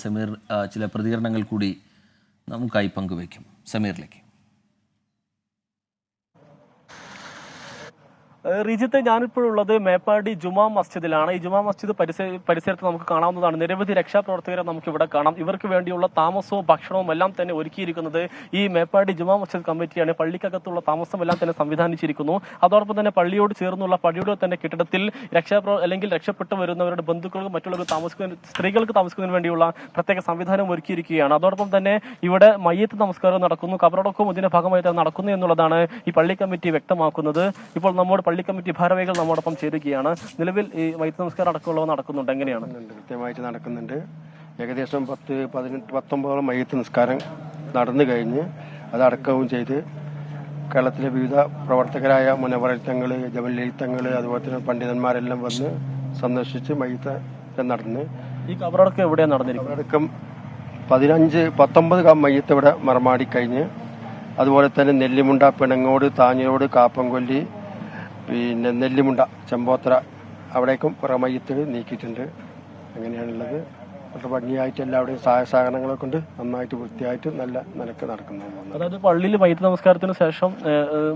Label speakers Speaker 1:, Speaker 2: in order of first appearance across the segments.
Speaker 1: സമീർ ചില പ്രതികരണങ്ങൾ കൂടി നമുക്കായി പങ്കുവയ്ക്കും. സമീറിലേക്ക്.
Speaker 2: റിജിത്ത്, ഞാനിപ്പോഴുള്ളത് മേപ്പാടി ജുമാ മസ്ജിദിലാണ്. ഈ ജുമാ മസ്ജിദ് പരിസരത്ത് നമുക്ക് കാണാവുന്നതാണ്. നിരവധി രക്ഷാപ്രവർത്തകരെ നമുക്ക് ഇവിടെ കാണാം. ഇവർക്ക് വേണ്ടിയുള്ള താമസവും ഭക്ഷണവും എല്ലാം തന്നെ ഒരുക്കിയിരിക്കുന്നത് ഈ മേപ്പാടി ജുമാ മസ്ജിദ് കമ്മിറ്റിയാണ്. പള്ളിക്കകത്തുള്ള താമസം എല്ലാം തന്നെ സംവിധാനിച്ചിരിക്കുന്നു. അതോടൊപ്പം തന്നെ പള്ളിയോട് ചേർന്നുള്ള പള്ളിയുടെ തന്നെ കെട്ടിടത്തിൽ രക്ഷപ്പെട്ടു വരുന്നവരുടെ ബന്ധുക്കൾക്ക് മറ്റുള്ളവർക്ക് സ്ത്രീകൾക്ക് താമസിക്കുന്നതിന് വേണ്ടിയുള്ള പ്രത്യേക സംവിധാനം ഒരുക്കിയിരിക്കുകയാണ്. അതോടൊപ്പം തന്നെ ഇവിടെ മയ്യത്ത് നമസ്കാരം നടക്കുന്നു, ഖബറടക്കവും ഇതിന്റെ ഭാഗമായി നടക്കുന്നു എന്നുള്ളതാണ് ഈ പള്ളി കമ്മിറ്റി വ്യക്തമാക്കുന്നത്. ഇപ്പോൾ നമ്മുടെ പള്ളി കമ്മിറ്റി ഭാരവാഹികൾ നമ്മോടൊപ്പം ചേരുകയാണ്. നിലവിൽ ഈ മയ്യത്ത് നമസ്കാരം അടക്കമുള്ളവ നടക്കുന്നുണ്ട്. എങ്ങനെയാണ്?
Speaker 3: കൃത്യമായിട്ട് നടക്കുന്നുണ്ട്. ഏകദേശം 10-19 മയ്യത്ത് നിസ്കാരം നടന്നു കഴിഞ്ഞ് അതടക്കവും ചെയ്ത് കേരളത്തിലെ വിവിധ പ്രവർത്തകരായ മുനവറത്തങ്ങൾ, ജമലീത്തങ്ങൾ, അതുപോലെ തന്നെ പണ്ഡിതന്മാരെല്ലാം വന്ന് സന്ദർശിച്ച് മയ്യത്ത് നടന്ന്
Speaker 2: ഈ ഖബറടക്കം എവിടെയാണ് നടന്നിരിക്കുന്നത്?
Speaker 3: അടക്കം 19 മയ്യത്ത് ഇവിടെ മറമാടി കഴിഞ്ഞ്, അതുപോലെ തന്നെ നെല്ലിമുണ്ട, പിണങ്ങോട്, താഞ്ഞിരോട്, കാപ്പംകൊല്ലി, പിന്നെ നെല്ലിമുണ്ട, ചെമ്പോത്ര അവിടേക്കും കുറേ മയ്യത്തുകൾ നീക്കിയിട്ടുണ്ട്. അങ്ങനെയാണുള്ളത്. വളരെ ഭംഗിയായിട്ട് എല്ലാവരുടെയും സഹായ സഹകരണങ്ങളെ കൊണ്ട് നന്നായിട്ട് വൃത്തിയായിട്ട് നല്ല നിലക്ക് നടക്കുന്നു.
Speaker 2: അതായത് പള്ളിയിൽ മയ്യത്ത് നമസ്കാരത്തിന് ശേഷം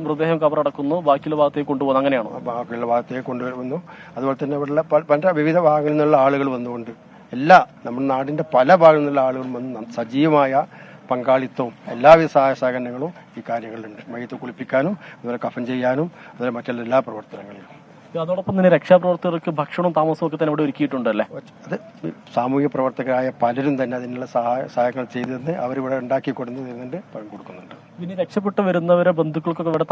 Speaker 2: മൃതദേഹം കബറടക്കുന്നു, ബാക്കിയുള്ള ഭാഗത്തേക്ക് കൊണ്ടുപോകുന്നു. അങ്ങനെയാണോ?
Speaker 3: ബാക്കിയുള്ള ഭാഗത്തേക്ക് കൊണ്ടുവരുന്നു. അതുപോലെ തന്നെ ഇവിടെ പല വിവിധ ഭാഗങ്ങളിൽ നിന്നുള്ള ആളുകൾ വന്നുകൊണ്ട് നമ്മുടെ നാടിന്റെ പല ഭാഗങ്ങളിൽ നിന്നുള്ള ആളുകൾ വന്ന് സജീവമായ പങ്കാളിത്തവും എല്ലാവിധ സഹായ സഹകരണങ്ങളും ഈ കാര്യങ്ങളിലുണ്ട്. മയ്യത്ത് കുളിപ്പിക്കാനും അതുപോലെ കഫൻ ചെയ്യാനും അതുപോലെ മറ്റുള്ള എല്ലാ പ്രവർത്തനങ്ങളിലും.
Speaker 2: അതോടൊപ്പം തന്നെ രക്ഷാപ്രവർത്തകർക്ക് ഭക്ഷണവും താമസവും ഒക്കെ തന്നെ ഇവിടെ ഒരുക്കിയിട്ടുണ്ടല്ലേ?
Speaker 3: അത് സാമൂഹിക പ്രവർത്തകരായ പലരും തന്നെ അതിനുള്ള സഹായങ്ങൾ ചെയ്തെന്ന് അവരിവിടെ ഉണ്ടാക്കി കൊടുക്കുന്നുണ്ട്, കൊടുക്കുന്നുണ്ട്.
Speaker 2: ഇനി രക്ഷപ്പെട്ടു വരുന്നവരെ ബന്ധുക്കൾക്കൊക്കെ ഇവിടെ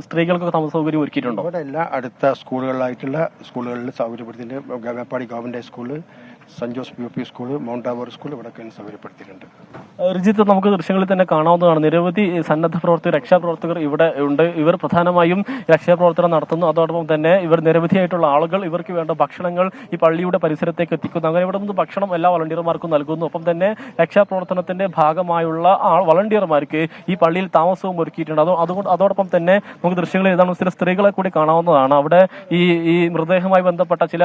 Speaker 2: സ്ത്രീകൾക്കൊക്കെ താമസ സൗകര്യം ഒരുക്കിയിട്ടുണ്ടോ?
Speaker 3: ഇവിടെ എല്ലാ അടുത്ത സ്കൂളുകളിലായിട്ടുള്ള സ്കൂളുകളിൽ സൗകര്യപ്പെടുത്തിയിട്ടുണ്ട്. Meppadi government high school, saint Joseph UP school, mount Tabor school ഇവിടെയൊക്കെ സൗകര്യപ്പെടുത്തിയിട്ടുണ്ട്.
Speaker 2: റിജിത്ത്, നമുക്ക് ദൃശ്യങ്ങളിൽ തന്നെ കാണാവുന്നതാണ്. നിരവധി സന്നദ്ധ പ്രവർത്തകർ, രക്ഷാപ്രവർത്തകർ ഇവിടെ ഉണ്ട്. ഇവർ പ്രധാനമായും രക്ഷാപ്രവർത്തനം നടത്തുന്നു. അതോടൊപ്പം തന്നെ ഇവർ നിരവധിയായിട്ടുള്ള ആളുകൾ ഇവർക്ക് വേണ്ട ഭക്ഷണങ്ങൾ ഈ പള്ളിയുടെ പരിസരത്തേക്ക് എത്തിക്കുന്നു. അങ്ങനെ ഇവിടെ നിന്ന് ഭക്ഷണം എല്ലാ വളണ്ടിയർമാർക്കും നൽകുന്നു. ഒപ്പം തന്നെ രക്ഷാപ്രവർത്തനത്തിന്റെ ഭാഗമായുള്ള വളണ്ടിയർമാർക്ക് ഈ പള്ളിയിൽ താമസവും ഒരുക്കിയിട്ടുണ്ട്. അതോടൊപ്പം തന്നെ നമുക്ക് ദൃശ്യങ്ങളിൽ ഏതാണ് ചില സ്ത്രീകളെ കൂടി കാണാവുന്നതാണ്. അവിടെ ഈ മൃതദേഹവുമായി ബന്ധപ്പെട്ട ചില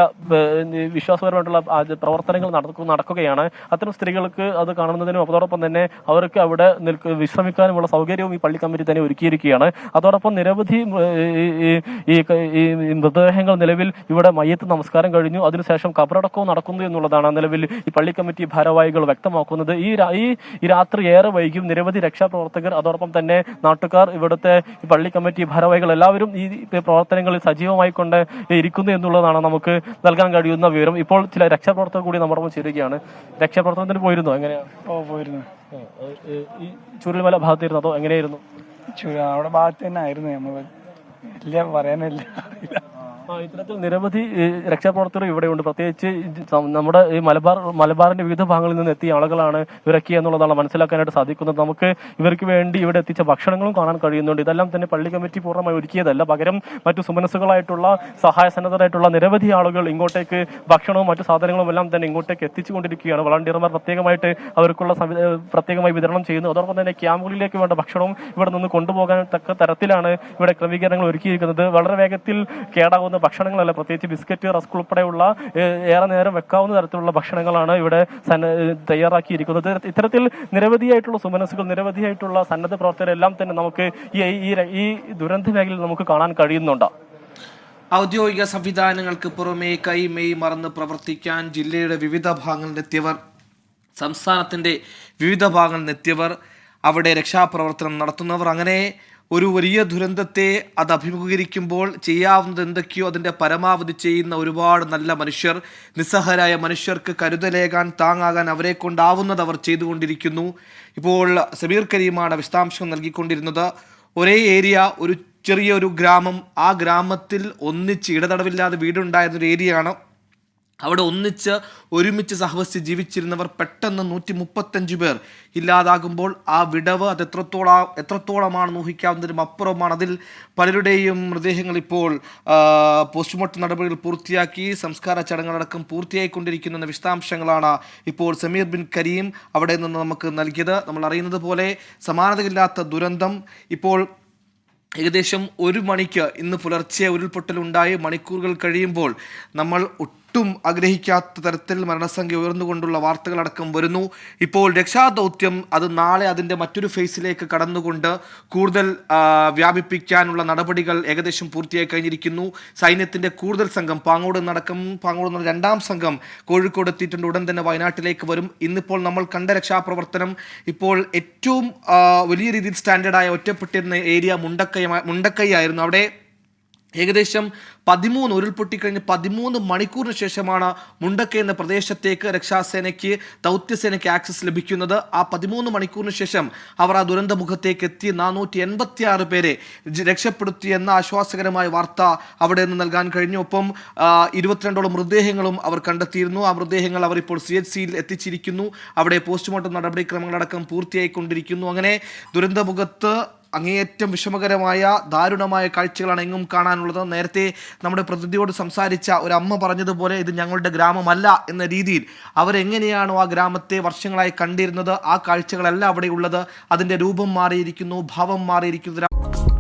Speaker 2: വിശ്വാസപരമായിട്ടുള്ള പ്രവർത്തനങ്ങൾ നടക്കുകയാണ്. അത്തരം സ്ത്രീകൾക്ക് അത് കാണുന്നതിനും അതോടൊപ്പം തന്നെ അവർക്ക് അവിടെ വിശ്രമിക്കാനുമുള്ള സൗകര്യവും ഈ പള്ളി കമ്മിറ്റി തന്നെ ഒരുക്കിയിരിക്കുകയാണ്. അതോടൊപ്പം നിരവധി ഈ മൃതദേഹങ്ങൾ നിലവിൽ ഇവിടെ മയ്യത്ത് നമസ്കാരം കഴിഞ്ഞു, അതിനുശേഷം ഖബറടക്കവും നടക്കുന്നു എന്നുള്ളതാണ് നിലവിൽ ഈ പള്ളി കമ്മിറ്റി ഭാരവാഹികൾ വ്യക്തമാക്കുന്നത്. ഈ രാത്രി ഏറെ വൈകിയും നിരവധി രക്ഷാപ്രവർത്തകർ അതോടൊപ്പം തന്നെ നാട്ടുകാർ, ഇവിടുത്തെ ഈ പള്ളി കമ്മിറ്റി ഭാരവാഹികൾ എല്ലാവരും ഈ പ്രവർത്തനങ്ങളിൽ സജീവമായി കൊണ്ട് ഇരിക്കുന്നു എന്നുള്ളതാണ് നമുക്ക് നൽകാൻ കഴിയുന്ന വിവരം. ഇപ്പോൾ ചില രക്ഷാപ്രവർത്തകർ കൂടി നമ്മോടൊപ്പം ചേരുകയാണ്. രക്ഷാപ്രവർത്തനത്തിന് പോയിരുന്നോ? എങ്ങനെയാണ്?
Speaker 4: പോയിരുന്നു.
Speaker 2: ഈ ചുരുൾമല ഭാഗത്തായിരുന്നു അതോ എങ്ങനെയായിരുന്നു?
Speaker 4: അവിടെ ഭാഗത്ത് തന്നെ ആയിരുന്നു. നമ്മള് ഇല്ല പറയാനില്ല.
Speaker 2: ഇത്തരത്തിൽ നിരവധി രക്ഷാപ്രവർത്തകർ ഇവിടെയുണ്ട്. പ്രത്യേകിച്ച് നമ്മുടെ ഈ മലബാറിന്റെ വിവിധ ഭാഗങ്ങളിൽ നിന്ന് എത്തിയ ആളുകളാണ് ഇവരൊക്കെ എന്നുള്ളതാണ് മനസ്സിലാക്കാനായിട്ട് സാധിക്കുന്നത്. നമുക്ക് ഇവർക്ക് വേണ്ടി ഇവിടെ എത്തിച്ച ഭക്ഷണങ്ങളും കാണാൻ കഴിയുന്നുണ്ട്. ഇതെല്ലാം തന്നെ പള്ളി കമ്മിറ്റി പൂർണ്ണമായി ഒരുക്കിയതല്ല, പകരം മറ്റു സുമനസ്സുകളായിട്ടുള്ള സഹായസന്നദ്ധരായിട്ടുള്ള നിരവധി ആളുകൾ ഇങ്ങോട്ടേക്ക് ഭക്ഷണവും മറ്റു സാധനങ്ങളും എല്ലാം തന്നെ ഇങ്ങോട്ടേക്ക് എത്തിച്ചുകൊണ്ടിരിക്കുകയാണ്. വളണ്ടിയർമാർ പ്രത്യേകമായിട്ട് അവർക്കുള്ള പ്രത്യേകമായി വിതരണം ചെയ്യുന്നു. അതോടൊപ്പം തന്നെ ക്യാമ്പുകളിലേക്ക് വേണ്ട ഭക്ഷണവും ഇവിടെ നിന്ന് കൊണ്ടുപോകാൻ തക്ക തരത്തിലാണ് ഇവിടെ ക്രമീകരണങ്ങൾ ഒരുക്കിയിരിക്കുന്നത്. വളരെ വേഗത്തിൽ കേടാകുന്ന ഭക്ഷണങ്ങളല്ല, പ്രത്യേകിച്ച് ബിസ്ക്കറ്റ്, റസ്ക് ഉൾപ്പെടെയുള്ള ഏറെ നേരം വെക്കാവുന്ന തരത്തിലുള്ള ഭക്ഷണങ്ങളാണ് ഇവിടെ തയ്യാറാക്കിയിരിക്കുന്നത്. ഇത്തരത്തിൽ നിരവധിയായിട്ടുള്ള സുമനസ്സുകൾ, നിരവധിയായിട്ടുള്ള സന്നദ്ധ പ്രവർത്തകരെല്ലാം തന്നെ നമുക്ക് ഈ ദുരന്ത മേഖലയിൽ നമുക്ക് കാണാൻ കഴിയുന്നുണ്ട്.
Speaker 5: ഔദ്യോഗിക സംവിധാനങ്ങൾക്ക് പുറമെ കൈമെയ് മറന്ന് പ്രവർത്തിക്കാൻ ജില്ലയുടെ വിവിധ ഭാഗങ്ങളിൽ നിന്നെത്തിയവർ, സംസ്ഥാനത്തിൻ്റെ വിവിധ ഭാഗങ്ങളിൽ നിന്നെത്തിയവർ, അവിടെ രക്ഷാപ്രവർത്തനം നടത്തുന്നവർ, അങ്ങനെ ഒരു വലിയ ദുരന്തത്തെ അത് അഭിമുഖീകരിക്കുമ്പോൾ ചെയ്യാവുന്നത് എന്തൊക്കെയോ അതിൻ്റെ പരമാവധി ചെയ്യുന്ന ഒരുപാട് നല്ല മനുഷ്യർ, നിസ്സഹായരായ മനുഷ്യർക്ക് കരുതലേകാൻ, താങ്ങാകാൻ അവരെ കൊണ്ടാവുന്നത് അവർ ചെയ്തുകൊണ്ടിരിക്കുന്നു. ഇപ്പോൾ സമീർ കരീമാണ് വിശദാംശം നൽകിക്കൊണ്ടിരുന്നത്. ഒരേ ഏരിയ, ഒരു ചെറിയൊരു ഗ്രാമം, ആ ഗ്രാമത്തിൽ ഒന്നിച്ച് ഇടതടവില്ലാതെ വീടുണ്ടായിരുന്നൊരു ഏരിയയാണ്. അവിടെ ഒരുമിച്ച് സഹവസിച്ച് ജീവിച്ചിരുന്നവർ പെട്ടെന്ന് 135 പേർ ഇല്ലാതാകുമ്പോൾ ആ വിടവ് അത് എത്രത്തോളമാണെന്ന് ഊഹിക്കാവുന്നതിനും അപ്പുറമാണ്. അതിൽ പലരുടെയും മൃതദേഹങ്ങൾ ഇപ്പോൾ പോസ്റ്റ്മോർട്ടം നടപടികൾ പൂർത്തിയാക്കി സംസ്കാര ചടങ്ങുകളടക്കം പൂർത്തിയായിക്കൊണ്ടിരിക്കുന്ന വിശദാംശങ്ങളാണ് ഇപ്പോൾ സമീർ ബിൻ കരീം അവിടെ നിന്ന് നമുക്ക് നൽകിയത്. നമ്മൾ അറിയുന്നത് പോലെ സമാനതയില്ലാത്ത ദുരന്തം ഇപ്പോൾ ഏകദേശം 1 മണിക്ക് ഇന്ന് പുലർച്ചെ ഉരുൾപൊട്ടലുണ്ടായി. മണിക്കൂറുകൾ കഴിയുമ്പോൾ നമ്മൾ ഒട്ടും ആഗ്രഹിക്കാത്ത തരത്തിൽ മരണസംഖ്യ ഉയർന്നുകൊണ്ടുള്ള വാർത്തകളടക്കം വരുന്നു. ഇപ്പോൾ രക്ഷാദൗത്യം അത് നാളെ അതിൻ്റെ മറ്റൊരു ഫേസിലേക്ക് കടന്നുകൊണ്ട് കൂടുതൽ വ്യാപിപ്പിക്കാനുള്ള നടപടികൾ ഏകദേശം പൂർത്തിയായി കഴിഞ്ഞിരിക്കുന്നു. സൈന്യത്തിൻ്റെ കൂടുതൽ സംഘം പാങ്ങോട് നിന്ന് രണ്ടാം സംഘം കോഴിക്കോട് എത്തിയിട്ടുണ്ട്. ഉടൻ തന്നെ വയനാട്ടിലേക്ക് വരും. ഇന്നിപ്പോൾ നമ്മൾ കണ്ട രക്ഷാപ്രവർത്തനം ഇപ്പോൾ ഏറ്റവും വലിയ രീതിയിൽ സ്റ്റാൻഡേർഡായ ഒറ്റപ്പെട്ടിരുന്ന ഏരിയ മുണ്ടക്കൈ ആയിരുന്നു. അവിടെ ഏകദേശം 13 ഉരുൾപൊട്ടിക്കഴിഞ്ഞ് 13 മണിക്കൂറിന് ശേഷമാണ് മുണ്ടക്കൈ എന്ന പ്രദേശത്തേക്ക് രക്ഷാസേനയ്ക്ക് ദൗത്യസേനയ്ക്ക് ആക്സസ് ലഭിക്കുന്നത്. ആ 13 മണിക്കൂറിന് ശേഷം അവർ ആ ദുരന്ത മുഖത്തേക്ക് എത്തി 486 പേരെ രക്ഷപ്പെടുത്തിയെന്ന ആശ്വാസകരമായ വാർത്ത അവിടെ നിന്ന് നൽകാൻ കഴിഞ്ഞു. ഒപ്പം 22ഓളം മൃതദേഹങ്ങളും അവർ കണ്ടെത്തിയിരുന്നു. ആ മൃതദേഹങ്ങൾ അവർ ഇപ്പോൾ CHCയിൽ എത്തിച്ചിരിക്കുന്നു. അവിടെ പോസ്റ്റ്മോർട്ടം നടപടിക്രമങ്ങളടക്കം പൂർത്തിയായിക്കൊണ്ടിരിക്കുന്നു. അങ്ങനെ ദുരന്തമുഖത്ത് അങ്ങേയറ്റം വിഷമകരമായ ദാരുണമായ കാഴ്ചകളാണ് എങ്ങും കാണാനുള്ളത്. നേരത്തെ നമ്മുടെ പ്രതിനിധിയോട് സംസാരിച്ച ഒരു അമ്മ പറഞ്ഞതുപോലെ ഇത് ഞങ്ങളുടെ ഗ്രാമമല്ല എന്ന രീതിയിൽ അവരെങ്ങനെയാണോ ആ ഗ്രാമത്തെ വർഷങ്ങളായി കണ്ടിരുന്നത് ആ കാഴ്ചകളല്ല അവിടെ ഉള്ളത്. അതിൻ്റെ രൂപം മാറിയിരിക്കുന്നു, ഭാവം മാറിയിരിക്കുന്നു.